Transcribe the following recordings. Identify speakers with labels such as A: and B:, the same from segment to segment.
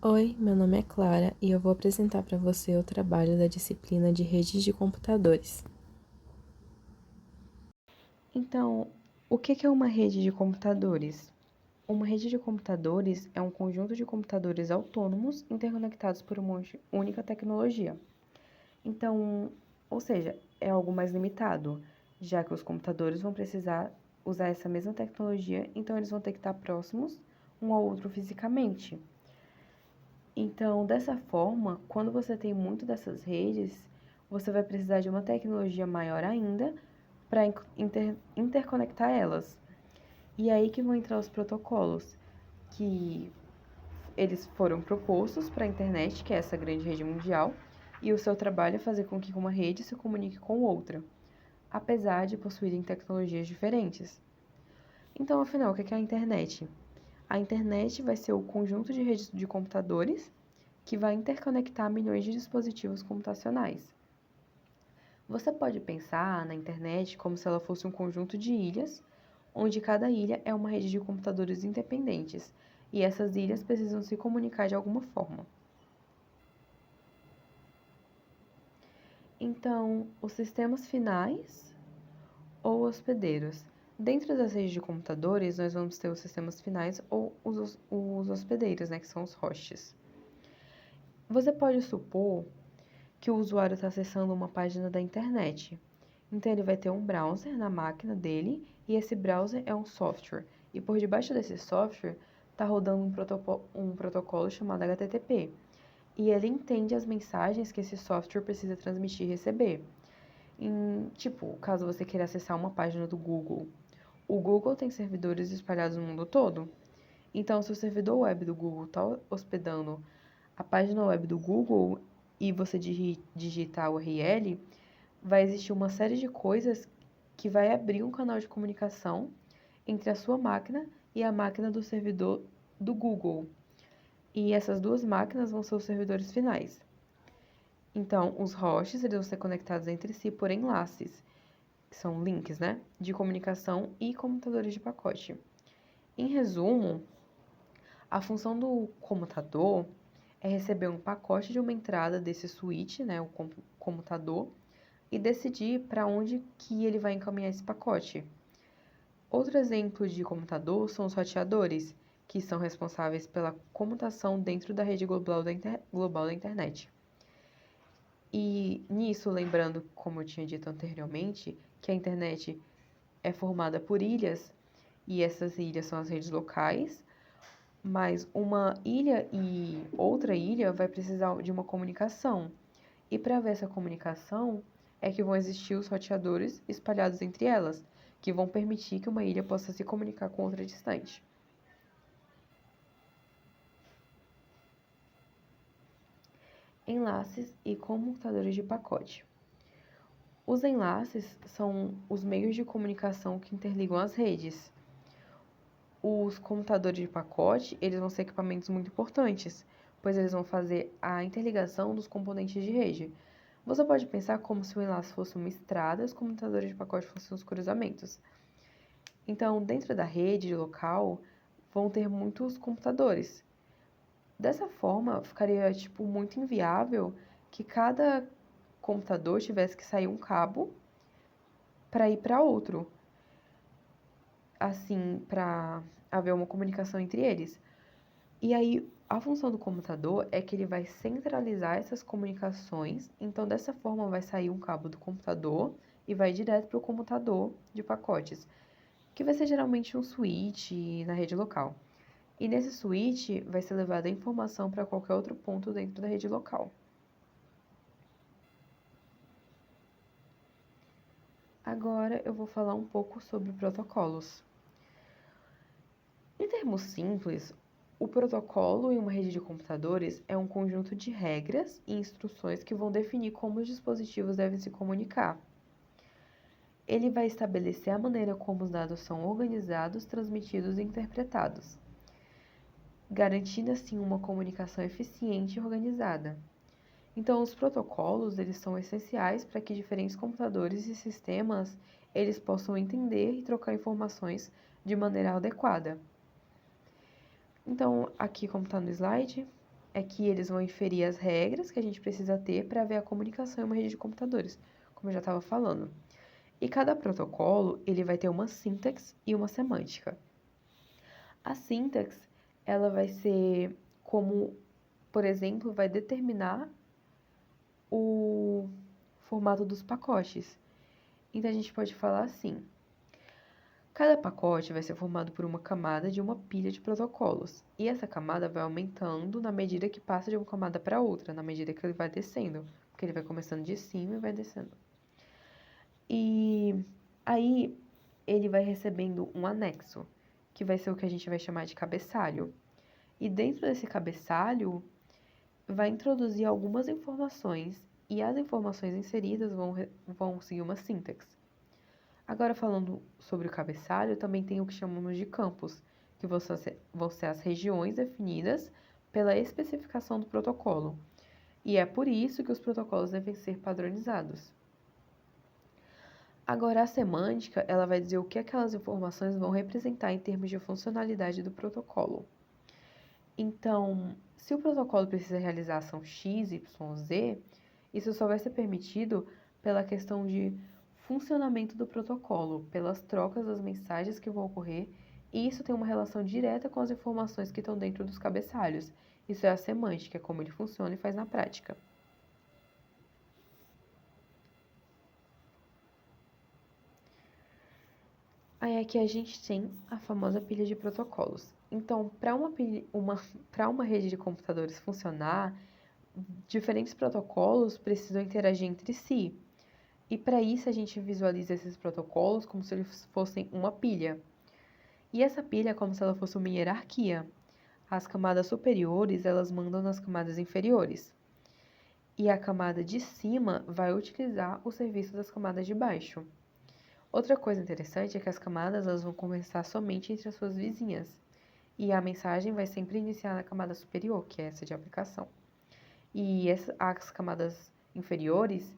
A: Oi, meu nome é Clara e eu vou apresentar para você o trabalho da disciplina de redes de computadores. Então, o que é uma rede de computadores? Uma rede de computadores é um conjunto de computadores autônomos interconectados por uma única tecnologia. Então, ou seja, é algo mais limitado, já que os computadores vão precisar usar essa mesma tecnologia, então eles vão ter que estar próximos um ao outro fisicamente. Então, dessa forma, quando você tem muito dessas redes, você vai precisar de uma tecnologia maior ainda para interconectar elas. E aí que vão entrar os protocolos, que eles foram propostos para a internet, que é essa grande rede mundial, e o seu trabalho é fazer com que uma rede se comunique com outra, apesar de possuírem tecnologias diferentes. Então, afinal, o que é a internet? A internet vai ser o conjunto de redes de computadores que vai interconectar milhões de dispositivos computacionais. Você pode pensar na internet como se ela fosse um conjunto de ilhas, onde cada ilha é uma rede de computadores independentes, e essas ilhas precisam se comunicar de alguma forma. Então, os sistemas finais ou hospedeiros. Dentro das redes de computadores, nós vamos ter os sistemas finais ou os hospedeiros, que são os hosts. Você pode supor que o usuário está acessando uma página da internet. Então, ele vai ter um browser na máquina dele e esse browser é um software. E por debaixo desse software está rodando um protocolo chamado HTTP. E ele entende as mensagens que esse software precisa transmitir e receber. Tipo, caso você queira acessar uma página do Google, o Google tem servidores espalhados no mundo todo. Então, se o servidor web do Google está hospedando a página web do Google e você digitar a URL, vai existir uma série de coisas que vai abrir um canal de comunicação entre a sua máquina e a máquina do servidor do Google. E essas duas máquinas vão ser os servidores finais. Então, os hosts eles vão ser conectados entre si por enlaces, que são links, de comunicação e computadores de pacote. Em resumo, a função do comutador é receber um pacote de uma entrada desse switch, o comutador, e decidir para onde que ele vai encaminhar esse pacote. Outro exemplo de computador são os roteadores, que são responsáveis pela comutação dentro da rede global da internet. E nisso, lembrando, como eu tinha dito anteriormente, que a internet é formada por ilhas, e essas ilhas são as redes locais, mas uma ilha e outra ilha vai precisar de uma comunicação. E para haver essa comunicação, é que vão existir os roteadores espalhados entre elas, que vão permitir que uma ilha possa se comunicar com outra distante. Enlaces e comutadores de pacote. Os enlaces são os meios de comunicação que interligam as redes. Os computadores de pacote, eles vão ser equipamentos muito importantes, pois eles vão fazer a interligação dos componentes de rede. Você pode pensar como se o enlace fosse uma estrada e os computadores de pacote fossem os cruzamentos. Então, dentro da rede local, vão ter muitos computadores. Dessa forma, ficaria muito inviável que cada computador tivesse que sair um cabo para ir para outro, assim, para haver uma comunicação entre eles. E aí, a função do computador é que ele vai centralizar essas comunicações, então dessa forma vai sair um cabo do computador e vai direto para o computador de pacotes, que vai ser geralmente um switch na rede local. E nesse switch vai ser levada a informação para qualquer outro ponto dentro da rede local. Agora eu vou falar um pouco sobre protocolos. Em termos simples, o protocolo em uma rede de computadores é um conjunto de regras e instruções que vão definir como os dispositivos devem se comunicar. Ele vai estabelecer a maneira como os dados são organizados, transmitidos e interpretados, garantindo assim uma comunicação eficiente e organizada. Então, os protocolos, eles são essenciais para que diferentes computadores e sistemas eles possam entender e trocar informações de maneira adequada. Então, aqui como está no slide, é que eles vão inferir as regras que a gente precisa ter para ver a comunicação em uma rede de computadores, como eu já estava falando. E cada protocolo, ele vai ter uma sintaxe e uma semântica. A sintaxe, ela vai ser como, por exemplo, vai determinar o formato dos pacotes. Então a gente pode falar assim: cada pacote vai ser formado por uma camada de uma pilha de protocolos, e essa camada vai aumentando na medida que passa de uma camada para outra, na medida que ele vai descendo, porque ele vai começando de cima e vai descendo. E aí ele vai recebendo um anexo, que vai ser o que a gente vai chamar de cabeçalho. E dentro desse cabeçalho vai introduzir algumas informações, e as informações inseridas vão seguir uma sintaxe. Agora, falando sobre o cabeçalho, também tem o que chamamos de campos, que vão ser as regiões definidas pela especificação do protocolo. E é por isso que os protocolos devem ser padronizados. Agora, a semântica, ela vai dizer o que aquelas informações vão representar em termos de funcionalidade do protocolo. Então, se o protocolo precisa realizar ação X, Y, Z, isso só vai ser permitido pela questão de funcionamento do protocolo, pelas trocas das mensagens que vão ocorrer, e isso tem uma relação direta com as informações que estão dentro dos cabeçalhos. Isso é a semântica, é como ele funciona e faz na prática. Aí aqui a gente tem a famosa pilha de protocolos. Então, para uma rede de computadores funcionar, diferentes protocolos precisam interagir entre si. E para isso a gente visualiza esses protocolos como se eles fossem uma pilha. E essa pilha é como se ela fosse uma hierarquia. As camadas superiores, elas mandam nas camadas inferiores. E a camada de cima vai utilizar o serviço das camadas de baixo. Outra coisa interessante é que as camadas elas vão conversar somente entre as suas vizinhas. E a mensagem vai sempre iniciar na camada superior, que é essa de aplicação. E as camadas inferiores,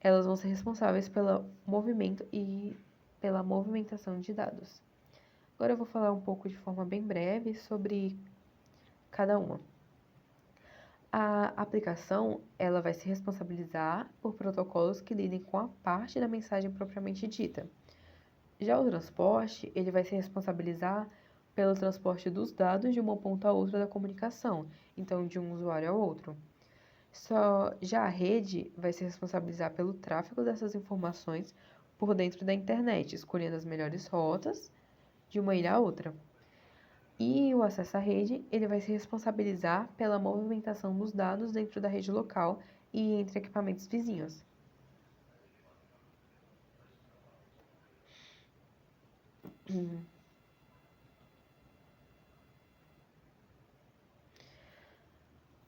A: elas vão ser responsáveis pelo movimento e pela movimentação de dados. Agora eu vou falar um pouco de forma bem breve sobre cada uma. A aplicação, ela vai se responsabilizar por protocolos que lidem com a parte da mensagem propriamente dita. Já o transporte, ele vai se responsabilizar pelo transporte dos dados de uma ponta a outra da comunicação, então de um usuário ao outro. Já a rede vai se responsabilizar pelo tráfego dessas informações por dentro da internet, escolhendo as melhores rotas de uma ilha a outra. E o acesso à rede, ele vai se responsabilizar pela movimentação dos dados dentro da rede local e entre equipamentos vizinhos.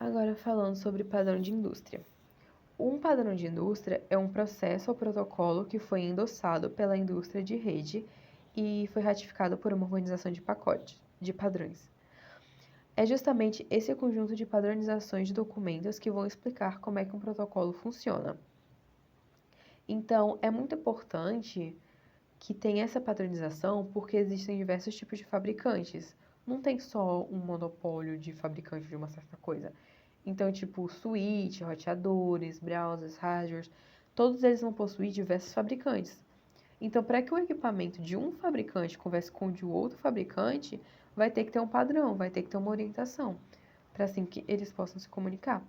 A: Agora falando sobre padrão de indústria. Um padrão de indústria é um processo ou protocolo que foi endossado pela indústria de rede e foi ratificado por uma organização de pacotes, de padrões. É justamente esse conjunto de padronizações de documentos que vão explicar como é que um protocolo funciona. Então, é muito importante que tenha essa padronização porque existem diversos tipos de fabricantes. Não tem só um monopólio de fabricante de uma certa coisa. Então, tipo, switch, roteadores, browsers, hardware, todos eles vão possuir diversos fabricantes. Então, para que o equipamento de um fabricante converse com o de outro fabricante, vai ter que ter um padrão, vai ter que ter uma orientação, para assim que eles possam se comunicar.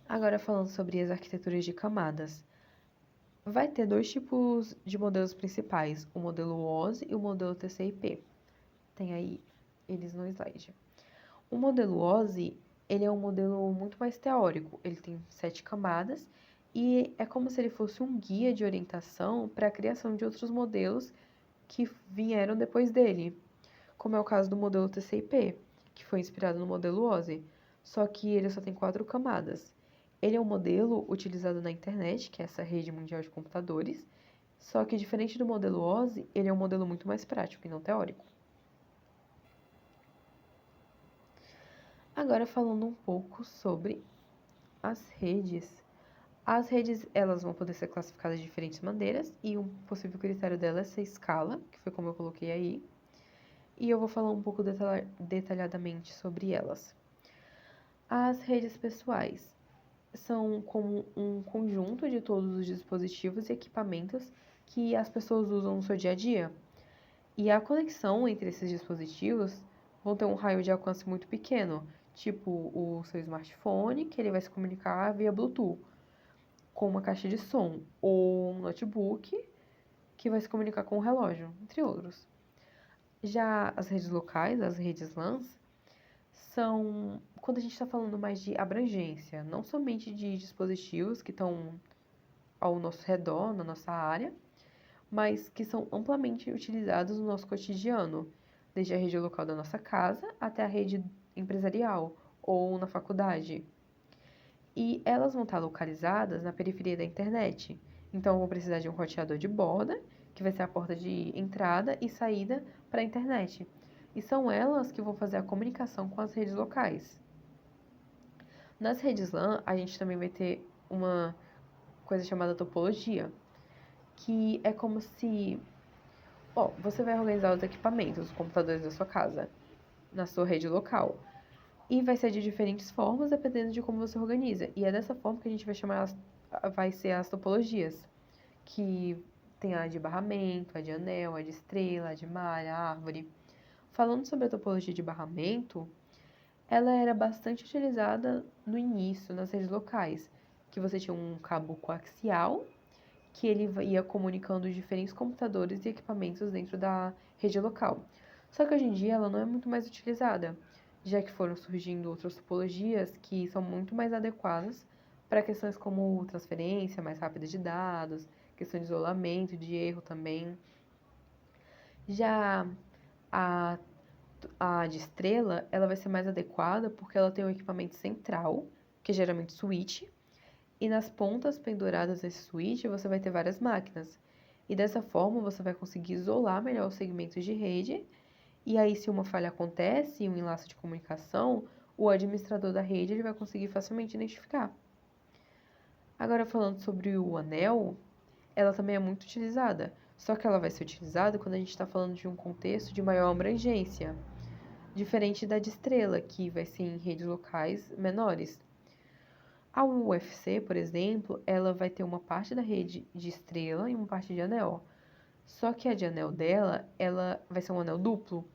A: Agora, falando sobre as arquiteturas de camadas. Vai ter dois tipos de modelos principais, o modelo OSI e o modelo TCP. Tem aí eles no slide. O modelo OSI, ele é um modelo muito mais teórico. Ele tem 7 camadas e é como se ele fosse um guia de orientação para a criação de outros modelos que vieram depois dele, como é o caso do modelo TCP, que foi inspirado no modelo OSI, só que ele só tem 4 camadas. Ele é um modelo utilizado na internet, que é essa rede mundial de computadores, só que diferente do modelo OSI, ele é um modelo muito mais prático e não teórico. Agora falando um pouco sobre as redes. As redes, elas vão poder ser classificadas de diferentes maneiras e um possível critério dela é ser escala, que foi como eu coloquei aí. e eu vou falar um pouco detalhadamente sobre elas. As redes pessoais são como um conjunto de todos os dispositivos e equipamentos que as pessoas usam no seu dia a dia. E a conexão entre esses dispositivos vão ter um raio de alcance muito pequeno, tipo o seu smartphone, que ele vai se comunicar via Bluetooth com uma caixa de som, ou um notebook, que vai se comunicar com um relógio, entre outros. Já as redes locais, as redes LANs, são quando a gente está falando mais de abrangência, não somente de dispositivos que estão ao nosso redor, na nossa área, mas que são amplamente utilizados no nosso cotidiano, desde a rede local da nossa casa até a rede empresarial ou na faculdade. E elas vão estar localizadas na periferia da internet. Então, eu vou precisar de um roteador de borda, que vai ser a porta de entrada e saída para a internet. E são elas que vão fazer a comunicação com as redes locais. Nas redes LAN, a gente também vai ter uma coisa chamada topologia, que é como se, você vai organizar os equipamentos, os computadores da sua casa, na sua rede local. E vai ser de diferentes formas, dependendo de como você organiza. E é dessa forma que a gente vai chamar, vai ser as topologias, que tem a de barramento, a de anel, a de estrela, a de malha, a árvore. Falando sobre a topologia de barramento, ela era bastante utilizada no início, nas redes locais, que você tinha um cabo coaxial, que ele ia comunicando os diferentes computadores e equipamentos dentro da rede local. Só que hoje em dia ela não é muito mais utilizada, já que foram surgindo outras topologias que são muito mais adequadas para questões como transferência mais rápida de dados, questão de isolamento, de erro também. Já a, a de estrela, ela vai ser mais adequada porque ela tem um equipamento central, que é geralmente switch, e nas pontas penduradas desse switch você vai ter várias máquinas. E dessa forma você vai conseguir isolar melhor os segmentos de rede. E aí, se uma falha acontece, um enlace de comunicação, o administrador da rede ele vai conseguir facilmente identificar. Agora, falando sobre o anel, ela também é muito utilizada. Só que ela vai ser utilizada quando a gente está falando de um contexto de maior abrangência, diferente da de estrela, que vai ser em redes locais menores. A UFC, por exemplo, ela vai ter uma parte da rede de estrela e uma parte de anel. Só que a de anel dela, ela vai ser um anel duplo,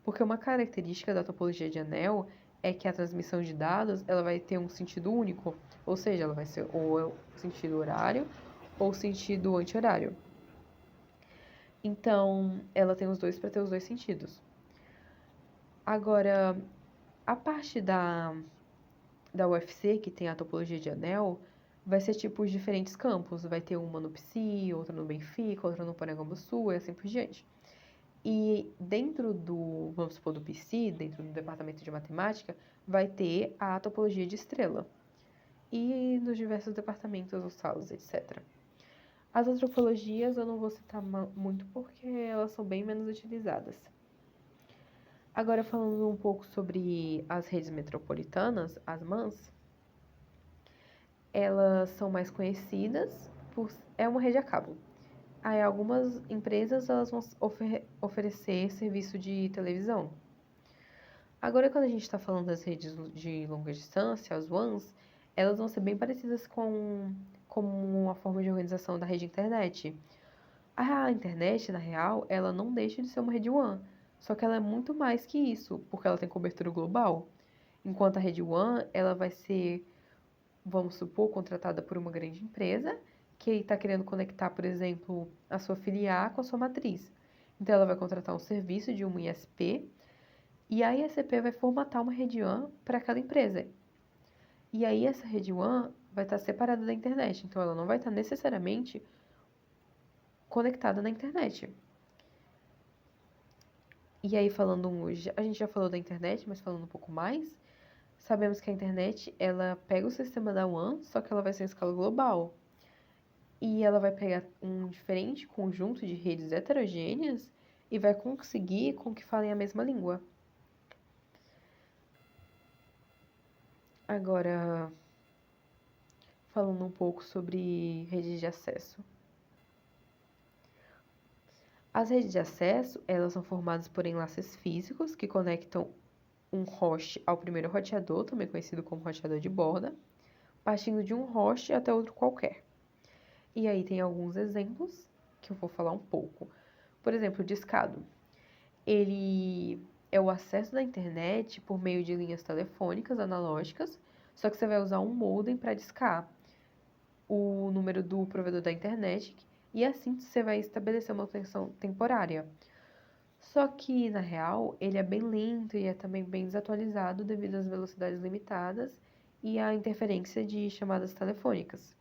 A: porque uma característica da topologia de anel é que a transmissão de dados, ela vai ter um sentido único, ou seja, ela vai ser ou sentido horário ou sentido anti-horário. Então, ela tem os dois para ter os dois sentidos. Agora, a parte da UFC, que tem a topologia de anel, vai ser tipo os diferentes campos. Vai ter uma no PSI, outra no Benfica, outra no Paraguaçu e assim por diante. E dentro do, vamos supor, do PSI, dentro do departamento de matemática, vai ter a topologia de estrela. E nos diversos departamentos, ou salas, etc. As antropologias eu não vou citar muito porque elas são bem menos utilizadas. Agora, falando um pouco sobre as redes metropolitanas, as MANs, elas são mais conhecidas por... É uma rede a cabo. Aí, algumas empresas elas vão oferecer serviço de televisão. Agora, quando a gente está falando das redes de longa distância, as WANs, elas vão ser bem parecidas com uma forma de organização da rede internet. A internet, na real, ela não deixa de ser uma rede WAN, só que ela é muito mais que isso, porque ela tem cobertura global. Enquanto a rede WAN, ela vai ser, vamos supor, contratada por uma grande empresa que está querendo conectar, por exemplo, a sua filial com a sua matriz. Então, ela vai contratar um serviço de uma ISP e a ISP vai formatar uma rede WAN para aquela empresa. E aí, essa rede WAN vai estar separada da internet, então ela não vai estar necessariamente conectada na internet. E aí, falando hoje, a gente já falou da internet, mas falando um pouco mais, sabemos que a internet, ela pega o sistema da WAN, só que ela vai ser em escala global. E ela vai pegar um diferente conjunto de redes heterogêneas e vai conseguir com que falem a mesma língua. Agora, falando um pouco sobre redes de acesso. As redes de acesso, elas são formadas por enlaces físicos que conectam um host ao primeiro roteador, também conhecido como roteador de borda, partindo de um host até outro qualquer. E aí tem alguns exemplos que eu vou falar um pouco. Por exemplo, o discado. Ele é o acesso da internet por meio de linhas telefônicas analógicas, só que você vai usar um modem para discar o número do provedor da internet e assim você vai estabelecer uma conexão temporária. Só que, na real, ele é bem lento e é também bem desatualizado devido às velocidades limitadas e à interferência de chamadas telefônicas.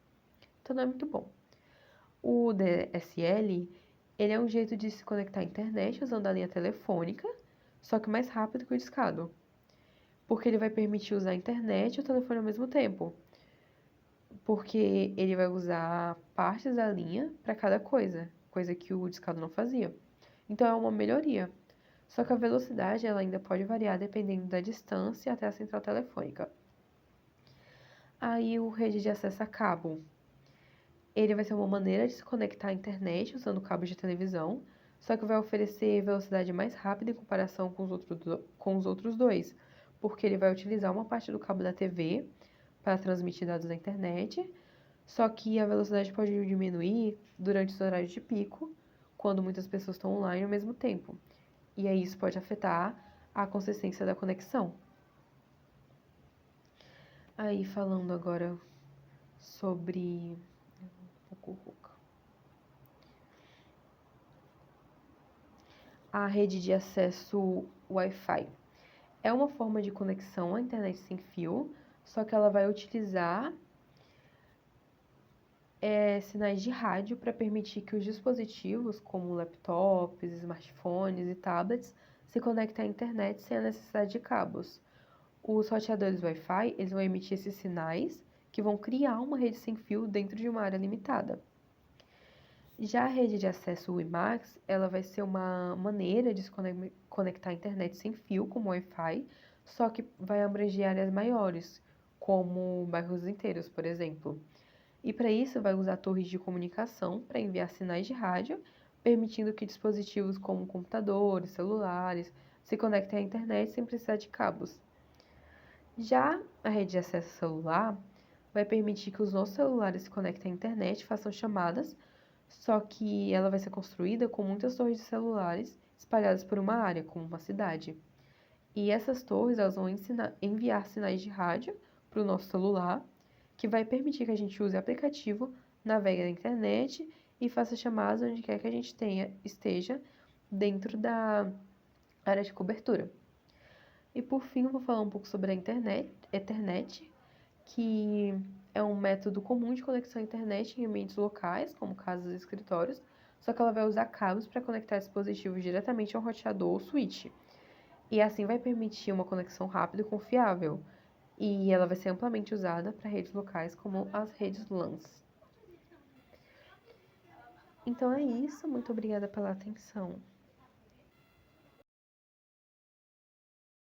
A: Então não é muito bom. O DSL, ele é um jeito de se conectar à internet usando a linha telefônica, só que mais rápido que o discado, porque ele vai permitir usar a internet e o telefone ao mesmo tempo, porque ele vai usar partes da linha para cada coisa que o discado não fazia. Então é uma melhoria. Só que a velocidade ela ainda pode variar dependendo da distância até a central telefônica. Aí o rede de acesso a cabo. Ele vai ser uma maneira de se conectar à internet usando cabos de televisão, só que vai oferecer velocidade mais rápida em comparação com os outros dois, porque ele vai utilizar uma parte do cabo da TV para transmitir dados da internet, só que a velocidade pode diminuir durante os horários de pico, quando muitas pessoas estão online ao mesmo tempo. E aí isso pode afetar a consistência da conexão. Aí falando agora sobre a rede de acesso Wi-Fi. É uma forma de conexão à internet sem fio, só que ela vai utilizar sinais de rádio para permitir que os dispositivos, como laptops, smartphones e tablets, se conectem à internet sem a necessidade de cabos. Os roteadores Wi-Fi, eles vão emitir esses sinais que vão criar uma rede sem fio dentro de uma área limitada. Já a rede de acesso WiMAX, ela vai ser uma maneira de se conectar à internet sem fio, como Wi-Fi, só que vai abranger áreas maiores, como bairros inteiros, por exemplo. E para isso vai usar torres de comunicação para enviar sinais de rádio, permitindo que dispositivos como computadores, celulares, se conectem à internet sem precisar de cabos. Já a rede de acesso celular vai permitir que os nossos celulares se conectem à internet e façam chamadas, só que ela vai ser construída com muitas torres de celulares espalhadas por uma área, como uma cidade. E essas torres elas vão enviar sinais de rádio para o nosso celular, que vai permitir que a gente use aplicativo, navegue na internet e faça chamadas onde quer que a gente esteja dentro da área de cobertura. E por fim, eu vou falar um pouco sobre a Ethernet, que é um método comum de conexão à internet em ambientes locais, como casas e escritórios, só que ela vai usar cabos para conectar dispositivos diretamente ao roteador ou switch. E assim vai permitir uma conexão rápida e confiável. E ela vai ser amplamente usada para redes locais como as redes LANs. Então é isso, muito obrigada pela atenção.